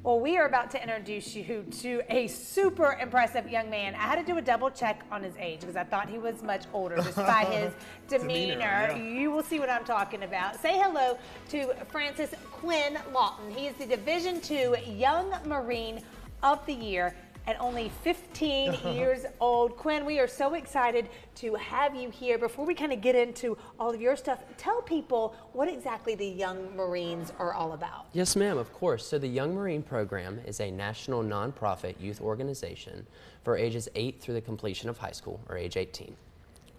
Well, we are about to introduce you to a super impressive young man. I had to do a double check on his age because I thought he was much older just by his demeanor. Yeah. You will see what I'm talking about. Say hello to Francis Quinn Lawton. He is the Division II Young Marine of the Year at only 15 years old. Quinn, we are so excited to have you here. Before we kind of get into all of your stuff, tell people what exactly the Young Marines are all about. Yes, ma'am, of course. So the Young Marine Program is a national nonprofit youth organization for ages 8 through the completion of high school, or age 18.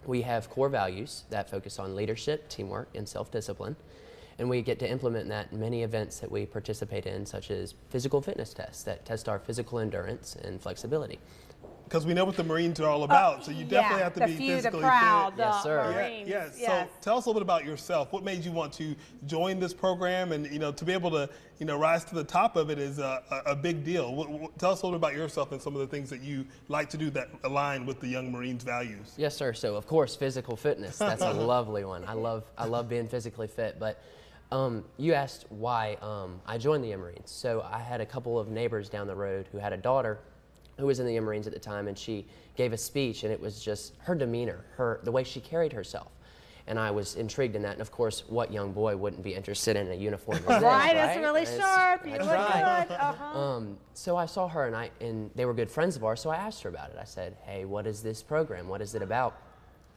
We have core values that focus on leadership, teamwork, and self-discipline. And we get to implement that in many events that we participate in, such as physical fitness tests that test our physical endurance and flexibility. Because we know what the Marines are all about, so you definitely have to be physically the proud, fit. the Yes, sir. Marines. Yes. Yes. So tell us a little bit about yourself. What made you want to join this program, and to be able to rise to the top of it is a big deal. Tell us a little bit about yourself and some of the things that you like to do that align with the Young Marines values. Yes, sir. So of course, physical fitness. That's a lovely one. I love being physically fit. But you asked why I joined the Young Marines. So I had a couple of neighbors down the road who had a daughter who was in the Young Marines at the time, and she gave a speech, and it was just her demeanor, the way she carried herself. And I was intrigued in that. And of course, what young boy wouldn't be interested in a uniform like this, Right, right? it's really sharp. You That's look right. good. So I saw her, and they were good friends of ours, so I asked her about it. I said, hey, what is this program? What is it about?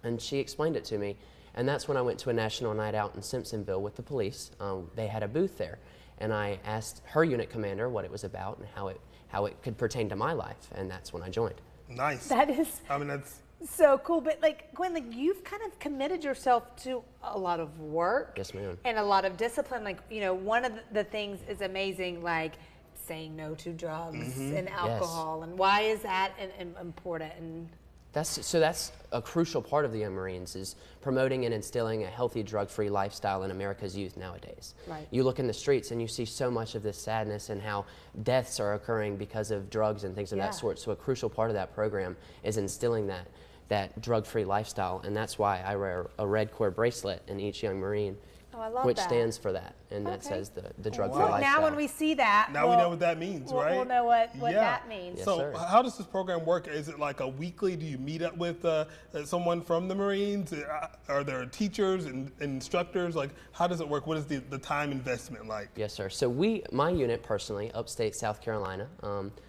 And she explained it to me. And that's when I went to a national night out in Simpsonville with the police. They had a booth there. And I asked her unit commander what it was about and how it could pertain to my life. And that's when I joined. Nice. That is That's so cool. But Gwen, you've kind of committed yourself to a lot of work. Yes, ma'am. And a lot of discipline. One of the things is amazing, like saying no to drugs and alcohol. And why is that important? And That's a crucial part of the Young Marines, is promoting and instilling a healthy drug-free lifestyle in America's youth nowadays. Right. You look in the streets and you see so much of this sadness and how deaths are occurring because of drugs and things of that sort. So a crucial part of that program is instilling that drug-free lifestyle, and that's why I wear a red cord bracelet in each Young Marine, I love which that. stands for that, and that says the drug-free Look, lifestyle. now when we see that, Now we know what that means, right? We'll know what Yeah. that means. Yes, So sir. how does this program work? Is it like a weekly? Do you meet up with someone from the Marines? Are there teachers and instructors? Like, how does it work? What is the time investment like? Yes, sir. So my unit personally, Upstate South Carolina,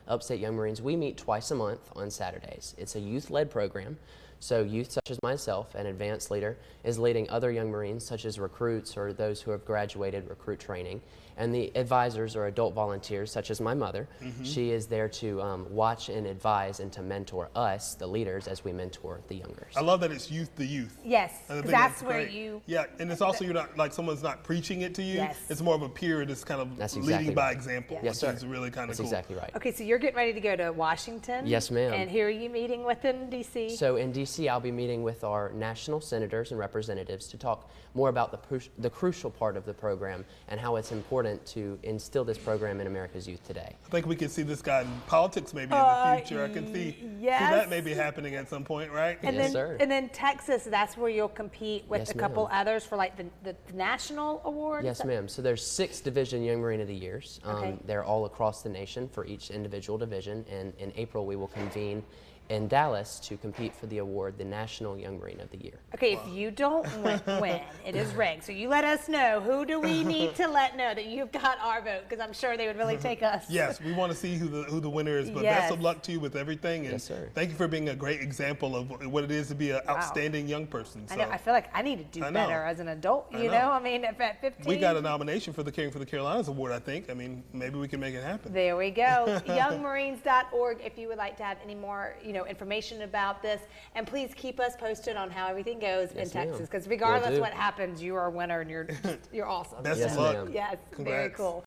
Upstate Young Marines, we meet twice a month on Saturdays. It's a youth-led program. So youth such as myself, an advanced leader, is leading other Young Marines, such as recruits or those who have graduated recruit training. And the advisors or adult volunteers, such as my mother, she is there to watch and advise and to mentor us, the leaders, as we mentor the youngers. I love that it's youth to youth. Yes, And I 'cause think that's where great. you. Yeah, and it's also, you're not like someone's not preaching it to you. Yes. It's more of a peer that's kind of That's leading exactly by right. example, Yes, which sir. is really kind of That's cool. exactly right. Okay, so you're getting ready to go to Washington. Yes, ma'am. And who are you meeting with in D.C.? So in D.C., I'll be meeting with our national senators and representatives to talk more about the crucial part of the program and how it's important to instill this program in America's youth today. I think we can see this guy in politics maybe in the future. I can see yes. that maybe happening at some point, right? And Yes, then, sir. And then Texas, that's where you'll compete with Yes, a couple ma'am. others for like the national award? Yes, ma'am. So there's 6 Division Young Marine of the Years. Okay. They're all across the nation for each individual division. And in April, we will convene in Dallas to compete for the award, the National Young Marine of the Year. Okay, if you don't win, it is rigged. So you let us know. Who do we need to let know that you've got our vote? Because I'm sure they would really take us. Yes, we want to see who the winner is, but Yes. best of luck to you with everything. And Yes, sir. thank you for being a great example of what it is to be an outstanding young person. I So know. I feel like I need to do I know. better as an adult. I You know. know, I mean, if at 15. we got a nomination for the Caring for the Carolinas Award, I think. I mean, maybe we can make it happen. There we go. Youngmarines.org if you would like to have any more, information about this. And please keep us posted on how everything goes in Yes, ma'am. Texas. Because Will regardless do. what happens, you are a winner and you're awesome. Best Yes, of luck. ma'am. Yes, very Congrats. cool.